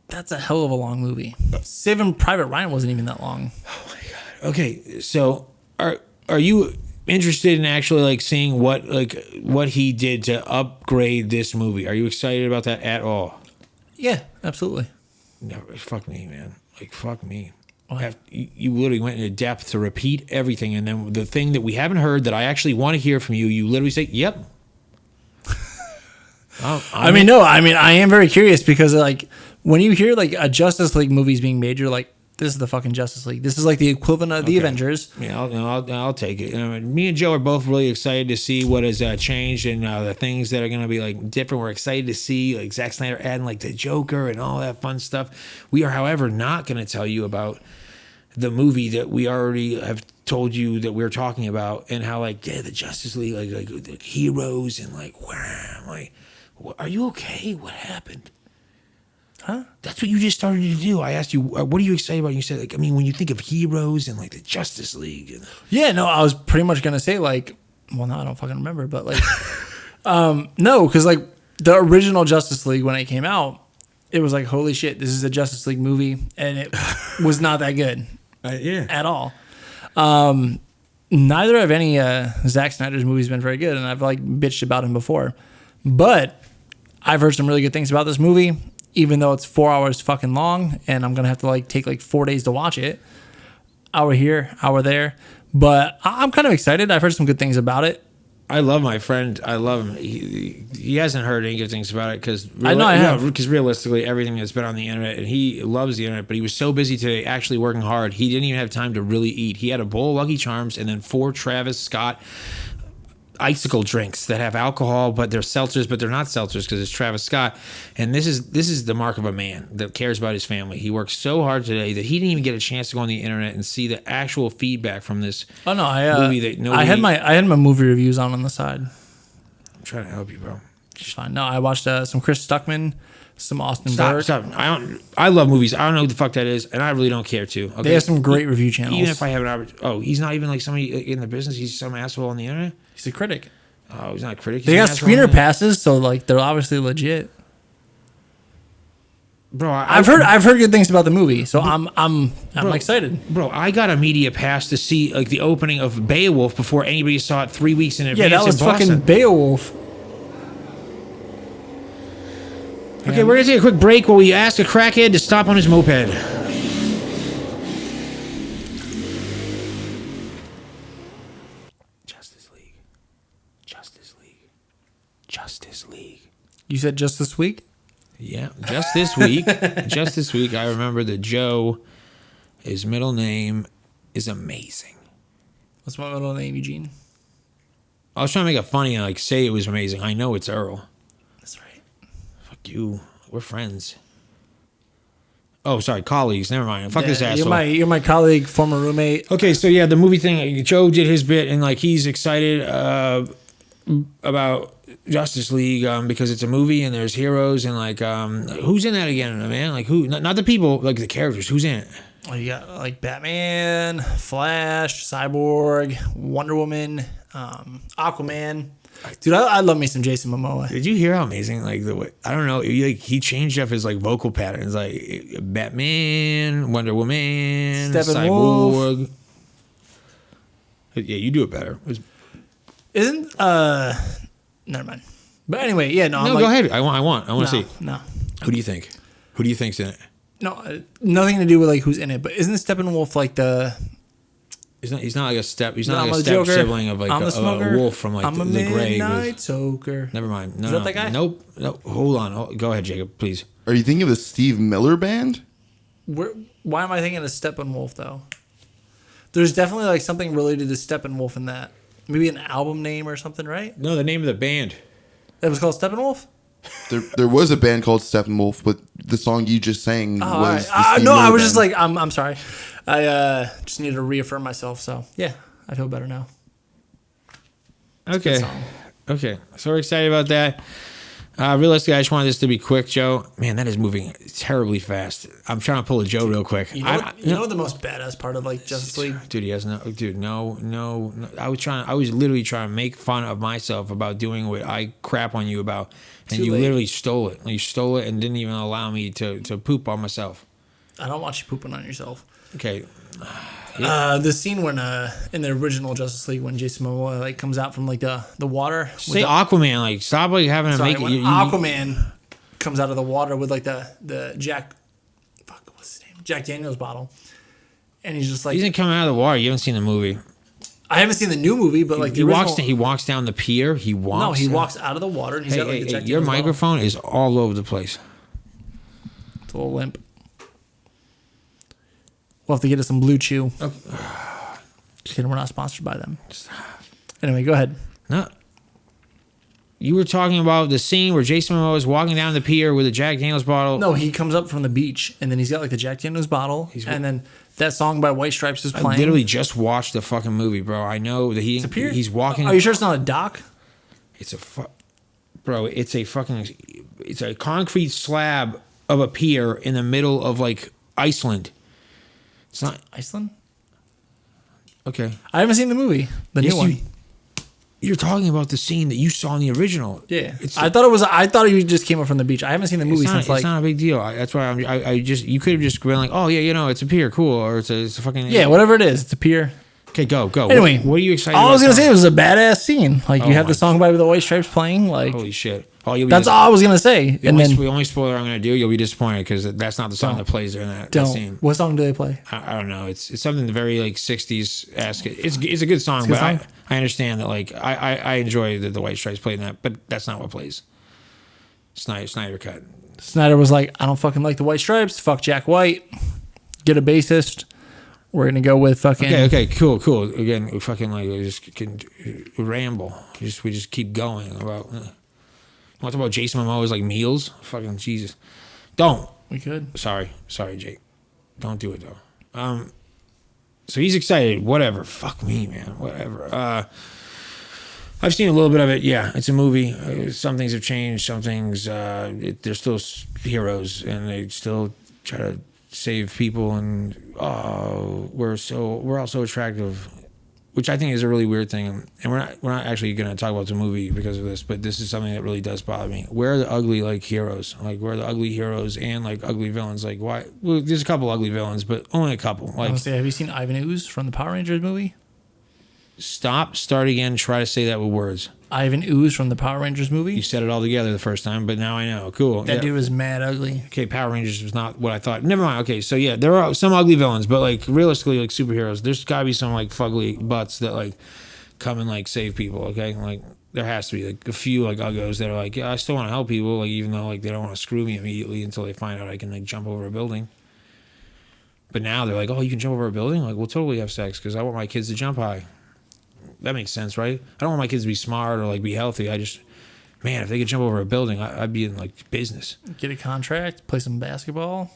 That's a hell of a long movie. Saving Private Ryan wasn't even that long. Okay, so are you interested in actually like seeing what he did to upgrade this movie? Are you excited about that at all? Yeah, absolutely. No, fuck me, man. Like, fuck me. What? You literally went into depth to repeat everything, and then the thing that we haven't heard that I actually want to hear from you, you literally say, "Yep." I am very curious because like when you hear like a Justice League movie's being made, you're like, this is the fucking Justice League. This is like the equivalent of the Avengers. Yeah, I'll take it. Me and Joe are both really excited to see what has changed and the things that are going to be like different. We're excited to see like Zack Snyder adding like the Joker and all that fun stuff. We are, however, not going to tell you about the movie that we already have told you that we're talking about, and how like the Justice League like the heroes and like wham, like, are you okay? What happened? Huh? That's what you just started to do. I asked you, what are you excited about? And you said, like, I mean, when you think of heroes and like the Justice League. And Yeah, no, I was pretty much gonna say like, well, no, I don't fucking remember, but like, no, because like the original Justice League when it came out, it was like, holy shit, this is a Justice League movie, and it was not that good at all. Neither of any Zack Snyder's movies been very good, and I've like bitched about him before, but I've heard some really good things about this movie. Even though it's 4 hours fucking long, and I'm gonna have to like take like 4 days to watch it. Hour here, hour there, but I'm kind of excited. I've heard some good things about it. I love my friend. I love him. He hasn't heard any good things about it because I know I have. Because realistically, everything that's been on the internet, and he loves the internet, but he was so busy today actually working hard, he didn't even have time to really eat. He had a bowl of Lucky Charms and then 4 Travis Scott icicle drinks that have alcohol, but they're seltzers, but they're not seltzers because it's Travis Scott. And this is the mark of a man that cares about his family. He worked so hard today that he didn't even get a chance to go on the internet and see the actual feedback from this. Oh no, movie that nobody, I had my movie reviews on the side. I'm trying to help you, bro. It's fine. No, I watched some Chris Stuckman, some Austin Burke. Stop. I love movies. I don't know what the fuck that is, and I really don't care to. Okay? They have some great review channels. Even if I have an opportunity. He's not even like somebody in the business. He's some asshole on the internet. He's a critic. Oh, he's not a critic. They got screener passes, so like they're obviously legit. Bro, I've heard good things about the movie, so I'm excited. Bro, I got a media pass to see like the opening of Beowulf before anybody saw it 3 weeks in advance. Yeah, that was in Boston. fucking Beowulf. Okay, we're gonna take a quick break while we ask a crackhead to stop on his moped. Justice League. You said just this week? Yeah, just this week. Just this week, I remember that Joe, his middle name is amazing. What's my middle name, Eugene? I was trying to make it funny and like say it was amazing. I know it's Earl. That's right. Fuck you. We're friends. Oh, sorry, colleagues. Never mind. Fuck this Yeah, asshole. You're my colleague, former roommate. Okay, so yeah, the movie thing. Joe did his bit, and like he's excited about Justice League because it's a movie and there's heroes and like who's in that again, man? Like who? Not the people, like the characters. Who's in it? Oh, you got like Batman, Flash, Cyborg, Wonder Woman, Aquaman. Dude, I love me some Jason Momoa. Did you hear how amazing, like, the way, I don't know, he changed up his, like, vocal patterns, like, Batman, Wonder Woman, Cyborg. Yeah, you do it better. Isn't, never mind. But anyway, yeah, no. No, go ahead. I want to see. No. Who do you think? Who do you think's in it? No, nothing to do with, like, who's in it, but isn't Steppenwolf, like, the... He's not like a step sibling of, like, a wolf from, like, the Grey. Midnight Soaker. Never mind. No, Is that that guy? Nope. Hold on. Go ahead, Jacob, please. Are you thinking of the Steve Miller Band? Why am I thinking of Steppenwolf, though? There's definitely, like, something related to Steppenwolf in that. Maybe an album name or something, right? No, the name of the band. It was called Steppenwolf? There was a band called Steppenwolf, but the song you just sang was right. the Steve No, Miller I was Band. just like, I'm sorry. I just needed to reaffirm myself, so yeah, I feel better now. Okay. So we're excited about that. Realistically, I just wanted this to be quick, Joe. Man, that is moving terribly fast. I'm trying to pull a Joe real quick. You know what the most badass part of, like, Justice League? Dude, he has no. Dude, no. I was literally trying to make fun of myself about doing what I crap on you about, and Too you late. literally stole it. You stole it and didn't even allow me to poop on myself. I don't want you pooping on yourself. Okay. The scene when in the original Justice League when Jason Momoa, like, comes out from, like, the water. Say Aquaman, like, stop, like, having to Sorry, make it. when Aquaman comes out of the water with, like, the what's his name? Jack Daniels bottle, and he's just like, He's not coming out of the water. You haven't seen the movie. I haven't seen the new movie, but, like, He walks down the pier. He walks out of the water and he's Hey, got, like, the Jack your Daniels microphone is all over the place. bottle. It's a little limp. We'll have to get us some Blue Chew. Oh. Just kidding, we're not sponsored by them. Anyway, go ahead. No. You were talking about the scene where Jason Momoa is walking down the pier with a Jack Daniels bottle. No, he comes up from the beach and then he's got, like, the Jack Daniels bottle, and then that song by White Stripes is playing. I literally just watched the fucking movie, bro. I know that he's walking. Are you sure it's not a dock? It's a concrete slab of a pier in the middle of, like, Iceland. It's not Iceland? okay. I haven't seen the movie, the new one. You're talking about the scene that you saw in the original. Yeah, I thought you just came up from the beach. I haven't seen the movie since, like, it's not a big deal. That's why you could have just been like, oh yeah, it's a pier, cool, or it's a fucking whatever it is, it's a pier. Okay, go. Anyway, what are you excited? All about I was gonna say, it was a badass scene. Like, you have my the song by the White Stripes playing. Like, holy shit! That's all I was gonna say. The only spoiler I'm gonna do, you'll be disappointed because that's not the song that plays during that scene. What song do they play? I don't know. It's something very, like, 60s esque. It's a good song, but I understand that, like, I enjoy that the White Stripes played in that, but that's not what plays. Snyder cut. Snyder was like, I don't fucking like the White Stripes. Fuck Jack White. Get a bassist. We're gonna go with fucking. Okay, cool. Again, we fucking, like, we just can ramble. We just keep going about. Want to talk about Jason Momoa's, like, meals? Fucking Jesus. Don't. We could. Sorry, Jake. Don't do it, though. So he's excited. Whatever. Fuck me, man. Whatever. I've seen a little bit of it. Yeah, it's a movie. Some things have changed. Some things, they're still heroes, and they still try to save people. And we're all so attractive, which I think is a really weird thing. And we're not actually going to talk about the movie because of this, but this is something that really does bother me. Where are the ugly, like, heroes? Like, where are the ugly heroes and, like, ugly villains? Like, why? Well, there's a couple ugly villains, but only a couple. Like, I was gonna say, have you seen Ivan Ooze from the Power Rangers movie? start again, try to say that with words. Ivan Ooze from the Power Rangers movie? You said it all together the first time, but now I know. Cool. That dude was mad ugly. Okay, Power Rangers was not what I thought. Never mind. Okay, so yeah, there are some ugly villains, but, like, realistically, like, superheroes, there's got to be some, like, fugly butts that, like, come and, like, save people, okay? Like, there has to be, like, a few, like, uggos that are like, yeah, I still want to help people, like, even though, like, they don't want to screw me immediately until they find out I can, like, jump over a building. But now they're like, oh, you can jump over a building? Like, we'll totally have sex because I want my kids to jump high. That makes sense, right? I don't want my kids to be smart or, like, be healthy. I just, man, if they could jump over a building, I'd be in, like, business. Get a contract, play some basketball.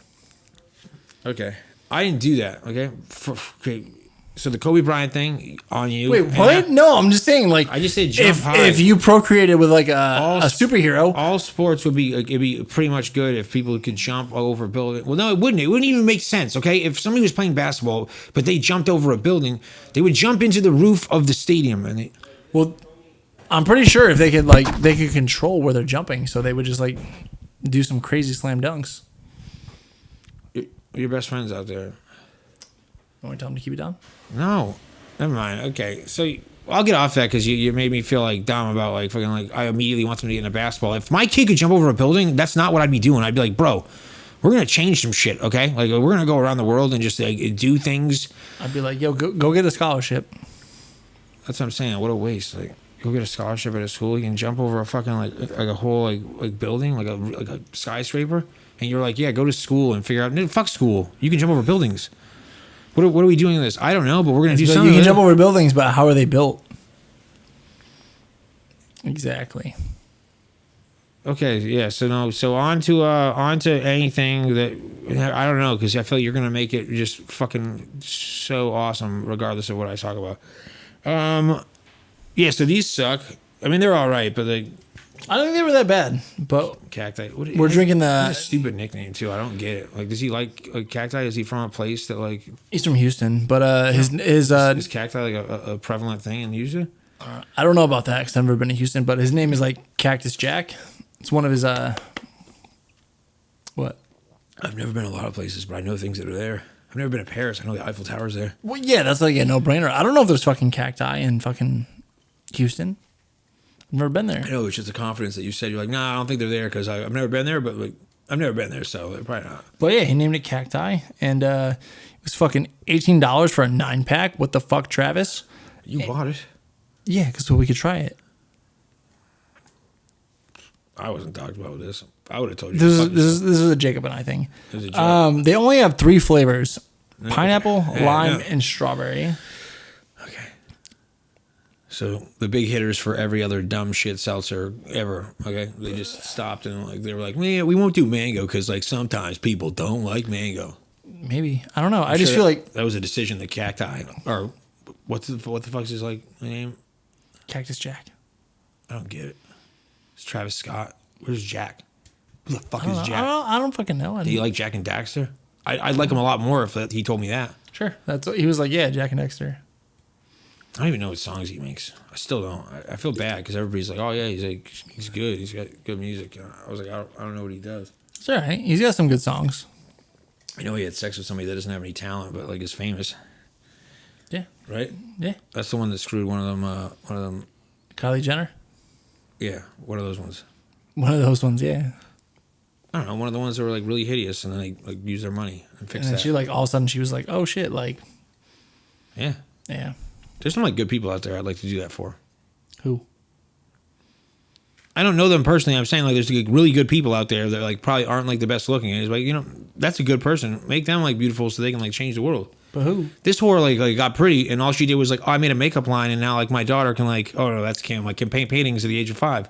Okay. I didn't do that, okay? Okay. So the Kobe Bryant thing on you. Wait, what? No, I'm just saying, like, I just said jump high. If you procreated with, like, a superhero. All sports would be, like, it'd be pretty much good if people could jump over a building. Well, no, it wouldn't. It wouldn't even make sense, okay? If somebody was playing basketball, but they jumped over a building, they would jump into the roof of the stadium. And Well, I'm pretty sure if they could control where they're jumping, so they would just like do some crazy slam dunks. Your best friends out there. You want to tell them to keep it down? No, never mind. Okay, so I'll get off that because you made me feel like dumb about like fucking like I immediately want them to get into basketball. If my kid could jump over a building, that's not what I'd be doing. I'd be like, bro, we're gonna change some shit, okay? Like we're gonna go around the world and just like do things. I'd be like, yo, go get a scholarship. That's what I'm saying. What a waste. Like go get a scholarship at a school. You can jump over a fucking like a whole like building, like a skyscraper, and you're like, yeah, go to school and figure out. No, fuck school. You can jump over buildings. What are we doing in this? I don't know, but we're gonna do something. You can jump over buildings, but how are they built? Exactly. Okay, yeah. So on to anything that I don't know because I feel like you're gonna make it just fucking so awesome, regardless of what I talk about. Yeah. So these suck. I mean, they're all right, but they. I don't think they were that bad, but cacti. We're drinking the. That's a stupid nickname too. I don't get it. Like, does he like cacti? Is he from a place that like? He's from Houston, but his is cacti like a prevalent thing in Houston? I don't know about that because I've never been to Houston, but his name is like Cactus Jack. It's one of his what? I've never been to a lot of places, but I know things that are there. I've never been to Paris. I know the Eiffel Tower's there. Well, yeah, that's like a no-brainer. I don't know if there's fucking cacti in fucking Houston. I've never been there. I know, it's just the confidence that you said. You're like, nah, I don't think they're there because I've never been there, but like, I've never been there, so they're probably not. But yeah, he named it Cacti, and it was fucking $18 for a 9-pack. What the fuck, Travis? You bought it? Yeah, because we could try it. I wasn't talking about this. I would have told you. This is a Jacob and I thing. This is a they only have 3 flavors: pineapple, Okay. lime, and strawberry. Okay. So the big hitters for every other dumb shit seltzer ever. Okay, they just stopped and like they were like, man, we won't do mango because like sometimes people don't like mango. Maybe I don't know. I just feel like that was a decision that Cacti or what the fuck is his like name? Cactus Jack. I don't get it. It's Travis Scott. Where's Jack? Who the fuck is Jack? I don't fucking know. Do you like Jack and Daxter? I'd like him a lot more if he told me that. Sure. That's what he was like. Yeah, Jack and Dexter. I don't even know what songs he makes. I still don't. I feel bad because everybody's like, oh yeah, he's good. He's got good music. I was like, I don't know what he does. It's all right. He's got some good songs. I know he had sex with somebody that doesn't have any talent, but like is famous. Yeah. Right. Yeah. That's the one that screwed one of them. Kylie Jenner. Yeah, one of those ones. One of those ones. Yeah. I don't know. One of the ones that were like really hideous, and then they like used their money and fixed And then that. she like all of a sudden she was like, oh shit, like. Yeah. Yeah. There's some like good people out there I'd like to do that for. Who? I don't know them personally. I'm saying like there's like really good people out there that like probably aren't like the best looking. And it's like, that's a good person. Make them like beautiful so they can like change the world. But who? This whore like got pretty and all she did was like, oh, I made a makeup line and now like my daughter can like, oh no, that's Kim, like can paint paintings at the age of 5.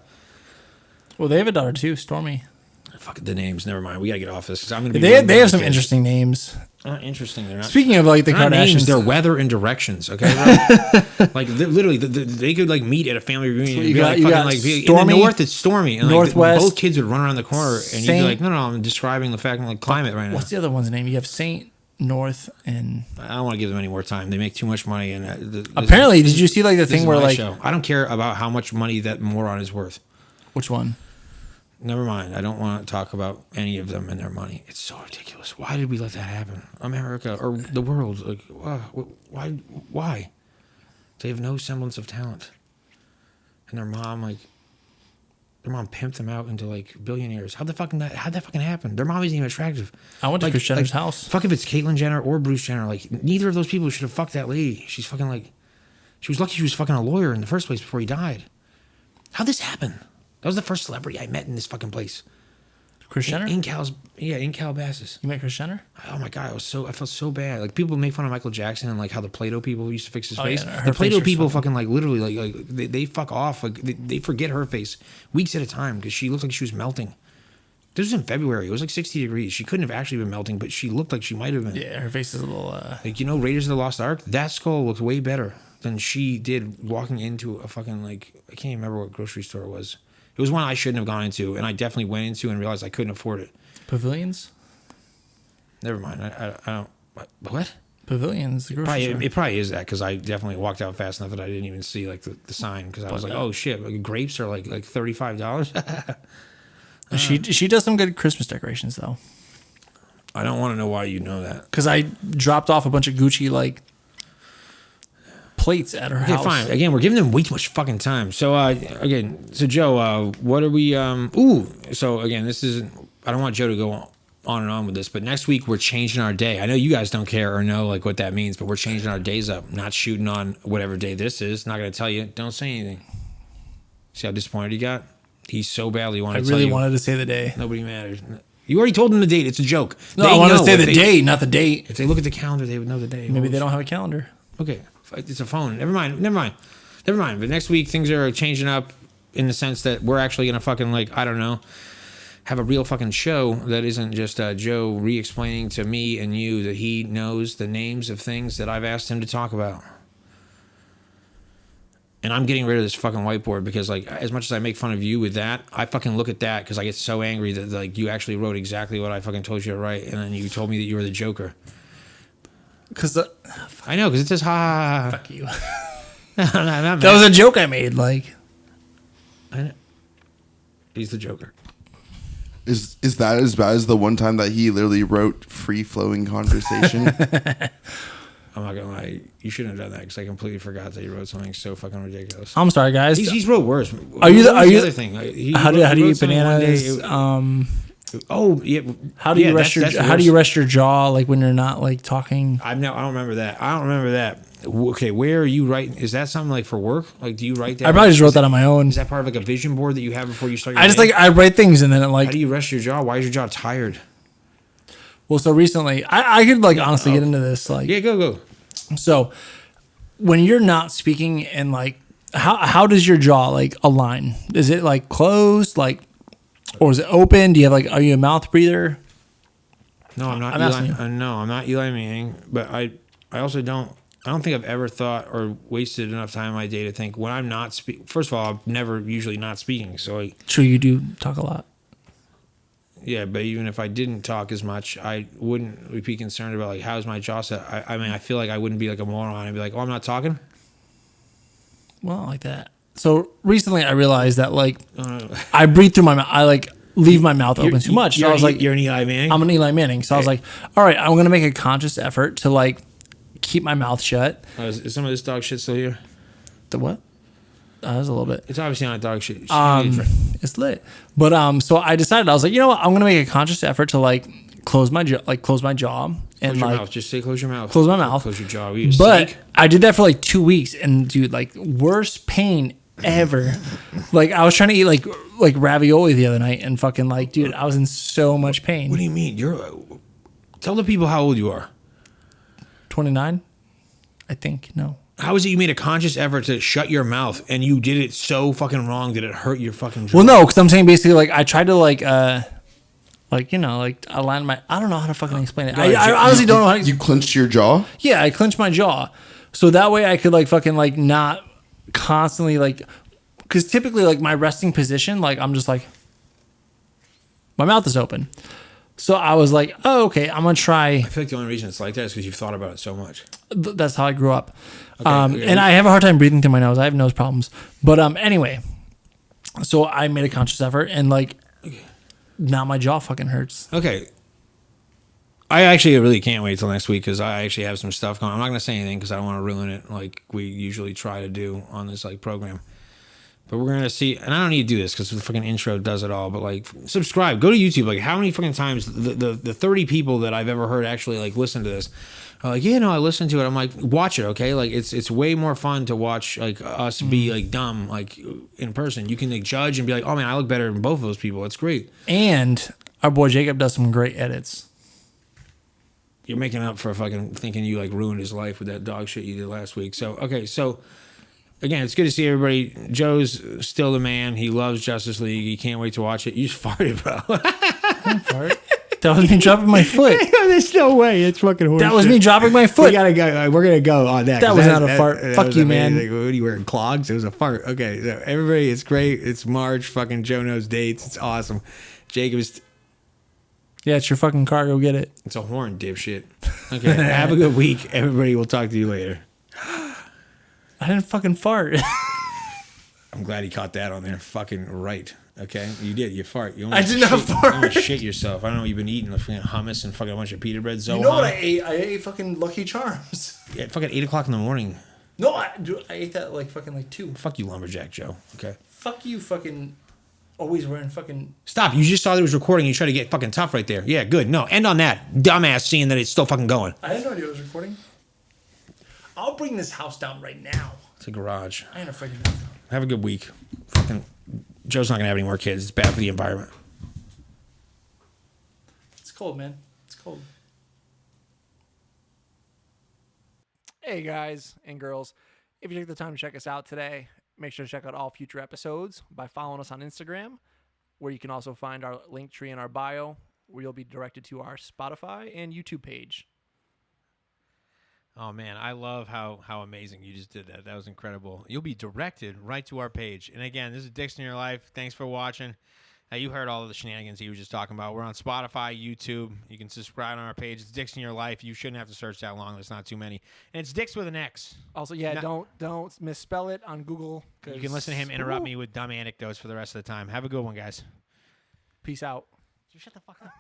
Well, they have a daughter too, Stormy. Fuck the names. Never mind. We gotta get off this because I'm gonna be. They have some interesting names. Interesting. They're not. Speaking of like the Kardashians, names, they're weather and directions. Okay, like literally, they could like meet at a family reunion. So you got in the north, it's stormy, and Northwest. Both kids would run around the corner, and you'd be like, no, I'm describing the fact like climate right now. What's the other one's name? You have Saint, North, and I don't want to give them any more time. They make too much money, and apparently, did you see like the thing where like show. I don't care about how much money that moron is worth. Which one? Never mind. I don't want to talk about any of them and their money. It's so ridiculous. Why did we let that happen? America or the world? Like, why? Why? They have no semblance of talent. And their mom pimped them out into like billionaires. How'd that fucking happen? Their mom isn't even attractive. I went to Kris Jenner's house. Fuck if it's Caitlyn Jenner or Bruce Jenner. Like neither of those people should have fucked that lady. She's fucking like, she was lucky she was fucking a lawyer in the first place before he died. How'd this happen? That was the first celebrity I met in this fucking place. Kris Jenner? In Calabasas. You met Kris Jenner? Oh my God, I felt so bad. Like people make fun of Michael Jackson and like how the Play-Doh people used to fix his face. Yeah, the Play-Doh people fucking like literally like they fuck off. Like they forget her face weeks at a time because she looked like she was melting. This was in February. It was like 60 degrees. She couldn't have actually been melting, but she looked like she might have been. Yeah, her face is a little. Like Raiders of the Lost Ark. That skull looked way better than she did walking into a fucking like I can't even remember what grocery store it was. It was one I shouldn't have gone into, and I definitely went into and realized I couldn't afford it. Pavilions? Never mind. I don't. What? Pavilions, the grocery store. It probably is that because I definitely walked out fast enough that I didn't even see like the sign because I was like, oh shit, like grapes are like $35. She does some good Christmas decorations though. I don't want to know why you know that. Because I dropped off a bunch of Gucci like plates at her house. Fine. Again, we're giving them way too much fucking time. So Joe, what are we? So again, this isn't. I don't want Joe to go on and on with this, but next week we're changing our day. I know you guys don't care or know like what that means, but we're changing our days up. Not shooting on whatever day this is. Not going to tell you. Don't say anything. See how disappointed he got? He's so badly wanted. I really wanted to say the day. Nobody matters. You already told them the date. It's a joke. No, I wanted to say the day, not the date. If they look at the calendar, they would know the day. Maybe they don't have a calendar. Okay, it's a phone. Never mind. But next week things are changing up in the sense that we're actually gonna fucking like I don't know, have a real fucking show that isn't just Joe re-explaining to me and you that he knows the names of things that I've asked him to talk about. And I'm getting rid of this fucking whiteboard because, like, as much as I make fun of you with that, I fucking look at that because I get so angry that, like, you actually wrote exactly what I fucking told you to write, and then you told me that you were the Joker. Because I know, because it says ha ha ha. Fuck you. That was a joke I made. Like, I know. He's the Joker. Is that as bad as the one time that he literally wrote free flowing conversation? I'm not gonna lie. You shouldn't have done that because I completely forgot that you wrote something so fucking ridiculous. I'm sorry, guys. He's wrote worse. Are you the other thing? How do you eat bananas? Oh yeah. How do you rest your jaw like when you're not like talking? I don't remember that. Okay, where are you writing? Is that something like for work? Like, do you write that? I probably just wrote that on my own. Is that part of like a vision board that you have before you start? I write things and then it like. How do you rest your jaw? Why is your jaw tired? Well, so recently, I could like honestly get into this. Like, yeah, go. So, when you're not speaking and like, how does your jaw like align? Is it like closed, like, or is it open? Do you have like, are you a mouth breather? No, I'm not. I'm not Eli Manning. But I also don't. I don't think I've ever thought or wasted enough time in my day to think when I'm not speaking. First of all, I'm never usually not speaking. So true, you do talk a lot. Yeah, but even if I didn't talk as much, I wouldn't be concerned about like how's my jaw set. I mean, I feel like I wouldn't be like a moron. I'd be like, oh, I'm not talking. Well, like that. So recently, I realized that like I breathe through my mouth. I like leave my mouth open too much. So I was like, you're an Eli Manning. I'm an Eli Manning. So I was like, all right, I'm gonna make a conscious effort to like keep my mouth shut. Is some of this dog shit still here? The what? There's a little bit. It's obviously not dog shit. It's lit. But so I decided I was like, you know what? I'm gonna make a conscious effort to like close my jaw and close your like mouth. Just say close your mouth. Close my mouth. Close your jaw. But I did that for like 2 weeks, and dude, like worst pain ever. Like I was trying to eat like ravioli the other night, and fucking like, dude, I was in so much pain. What do you mean? Tell the people how old you are. 29, I think. No. How is it you made a conscious effort to shut your mouth and you did it so fucking wrong that it hurt your fucking jaw? Well, no, because I'm saying basically like I tried to like you know like align my. I don't know how to fucking explain it. I honestly don't know how. You clenched your jaw? Yeah, I clenched my jaw, so that way I could like fucking like not constantly like, because typically like my resting position, like I'm just like my mouth is open. So I was like, oh, okay, I'm going to try. I feel like the only reason it's like that is because you've thought about it so much. That's how I grew up. Okay. And I have a hard time breathing through my nose. I have nose problems. But anyway, so I made a conscious effort, and like now my jaw fucking hurts. Okay. I actually really can't wait till next week because I actually have some stuff going. I'm not going to say anything because I don't want to ruin it like we usually try to do on this like program. But we're going to see, and I don't need to do this because the fucking intro does it all, but like subscribe, go to YouTube. Like how many fucking times the 30 people that I've ever heard actually like listen to this are like, yeah, no, I listened to it. I'm like, watch it, okay? Like it's way more fun to watch like us be like dumb like in person. You can like judge and be like, oh man, I look better than both of those people. It's great. And our boy Jacob does some great edits. You're making up for fucking thinking you like ruined his life with that dog shit you did last week. So, okay, so again, it's good to see everybody. Joe's still the man. He loves Justice League. He can't wait to watch it. You just farted, bro. I didn't fart. That was me dropping my foot. There's no way. It's fucking horse. That was me dropping my foot. We gotta go. We're gonna go on that. That was not a fart. Fuck you, man. Like, what are you wearing, clogs? It was a fart. Okay, so everybody, it's great. It's March. Fucking Joe knows dates. It's awesome. Jacob's. Yeah, it's your fucking car. Go get it. It's a horn, dipshit. Okay. Have a good week. Everybody, we'll talk to you later. I didn't fucking fart. I'm glad he caught that on there. Fucking right. Okay, you did. You fart. You I did not fart. You almost shit yourself. I don't know what you've been eating. Fucking hummus and fucking a bunch of pita bread. You know what I ate? I ate fucking Lucky Charms. Yeah, fucking 8 o'clock in the morning. No, I ate that like fucking like 2. Fuck you, Lumberjack Joe. Okay. Fuck you, fucking always wearing fucking. Stop. You just saw that it was recording. You tried to get fucking tough right there. Yeah, good. No, end on that. Dumbass seeing that it's still fucking going. I had no idea it was recording. I'll bring this house down right now. It's a garage. I ain't afraid of nothing. Have a good week. Fucking Joe's not gonna have any more kids. It's bad for the environment. It's cold, man. It's cold. Hey guys and girls, if you took the time to check us out today, make sure to check out all future episodes by following us on Instagram, where you can also find our link tree in our bio, where you'll be directed to our Spotify and YouTube page. Oh, man, I love how amazing you just did that. That was incredible. You'll be directed right to our page. And, again, this is Dicks in Your Life. Thanks for watching. You heard all of the shenanigans he was just talking about. We're on Spotify, YouTube. You can subscribe on our page. It's Dicks in Your Life. You shouldn't have to search that long. There's not too many. And it's Dicks with an X. Also, don't misspell it on Google. You can listen to him interrupt me with dumb anecdotes for the rest of the time. Have a good one, guys. Peace out. Shut the fuck up.